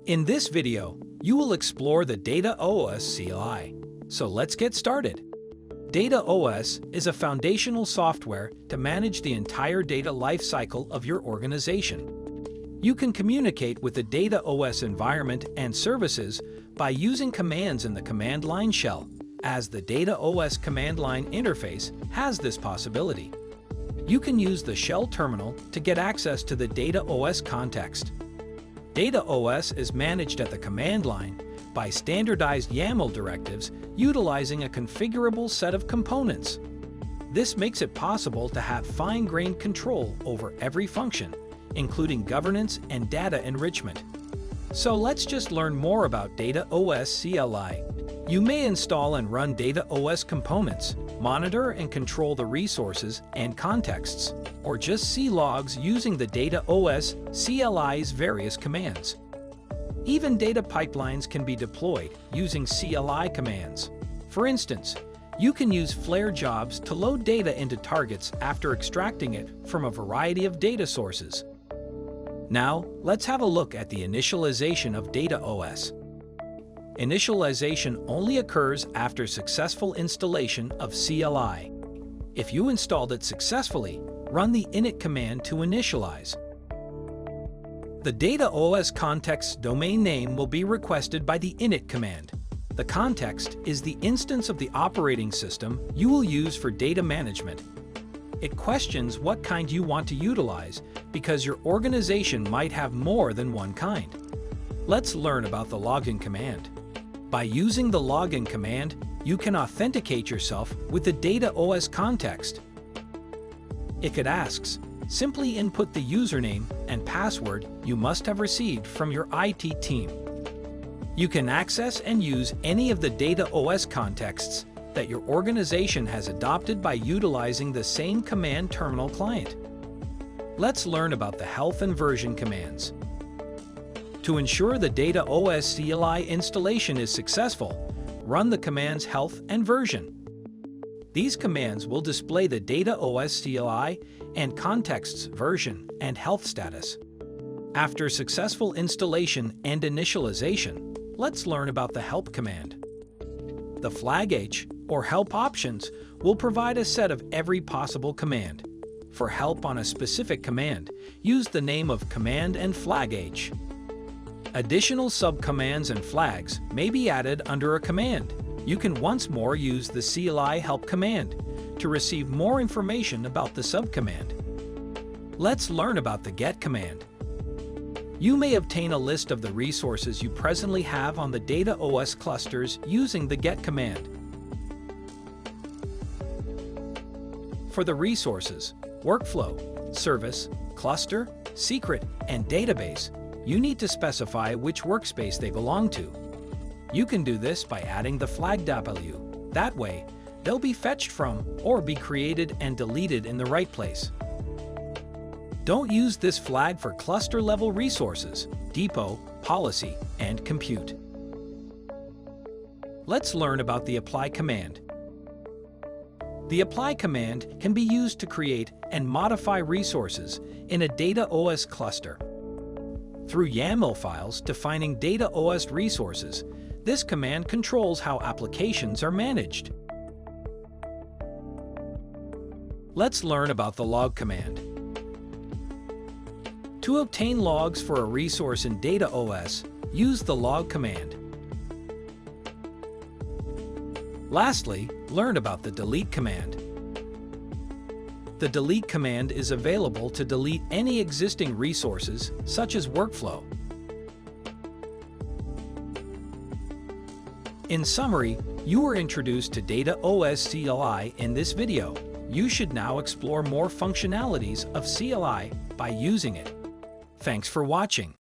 In this video, you will explore the DataOS CLI. So let's get started. DataOS is a foundational software to manage the entire data lifecycle of your organization. You can communicate with the DataOS environment and services by using commands in the command line shell, as the DataOS command line interface has this possibility. You can use the shell terminal to get access to the DataOS context. DataOS is managed at the command line by standardized YAML directives utilizing a configurable set of components. This makes it possible to have fine-grained control over every function, including governance and data enrichment. So let's just learn more about DataOS CLI. You may install and run DataOS components, monitor and control the resources and contexts, or just see logs using the DataOS CLI's various commands. Even data pipelines can be deployed using CLI commands. For instance, you can use Flare jobs to load data into targets after extracting it from a variety of data sources. Now, let's have a look at the initialization of DataOS. Initialization only occurs after successful installation of CLI. If you installed it successfully, run the init command to initialize. The DataOS context domain name will be requested by the init command. The context is the instance of the operating system you will use for data management. It questions what kind you want to utilize because your organization might have more than one kind. Let's learn about the login command. By using the login command, you can authenticate yourself with the DataOS context. If it asks, simply input the username and password you must have received from your IT team. You can access and use any of the DataOS contexts that your organization has adopted by utilizing the same command terminal client. Let's learn about the health and version commands. To ensure the DataOS CLI installation is successful, run the commands health and version. These commands will display the DataOS CLI and context's version and health status. After successful installation and initialization, let's learn about the help command. The flag H, or help options, will provide a set of every possible command. For help on a specific command, use the name of command and flag H. Additional subcommands and flags may be added under a command. You can once more use the CLI help command to receive more information about the subcommand. Let's learn about the get command. You may obtain a list of the resources you presently have on the DataOS clusters using the get command. For the resources, workflow, service, cluster, secret, and database, you need to specify which workspace they belong to. You can do this by adding the flag W. That way, they'll be fetched from or be created and deleted in the right place. Don't use this flag for cluster-level resources, depot, policy, and compute. Let's learn about the apply command. The apply command can be used to create and modify resources in a DataOS cluster. Through YAML files defining DataOS resources, this command controls how applications are managed. Let's learn about the log command. To obtain logs for a resource in DataOS, use the log command. Lastly, learn about the delete command. The delete command is available to delete any existing resources, such as workflow. In summary, you were introduced to DataOS CLI in this video. You should now explore more functionalities of CLI by using it. Thanks for watching.